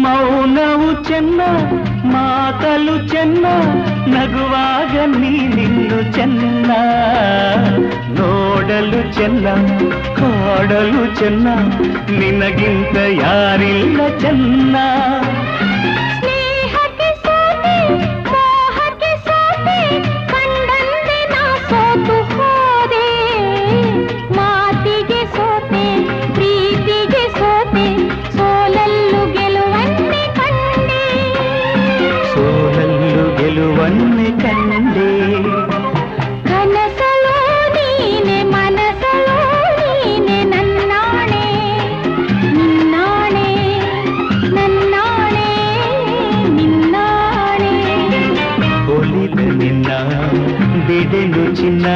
ಮೌನವು ಚೆನ್ನ ಮಾತಲು ಚೆನ್ನ ನಗುವಾಗ ನೀನಿನ್ನು ಚೆನ್ನ ನೋಡಲು ಚೆನ್ನ ಕಾಡಲು ಚೆನ್ನ ನಿನಗಿಂತ ಯಾರಿಲ್ಲ ಚೆನ್ನ ಗೆಲುವನ್ನೇ ಕಂಡೆ ಕನಸಲೋ ನೀನೆ ಮನಸಲೋ ನೀನೆ ನನ್ನಾಣೆ ನಿನ್ನಾಣೆ ನನ್ನಾಣೆ ನಿನ್ನಾಣೆ ಒಲಿದ ನಿನ್ನ ಬಿಡೆನು ಚಿನ್ನ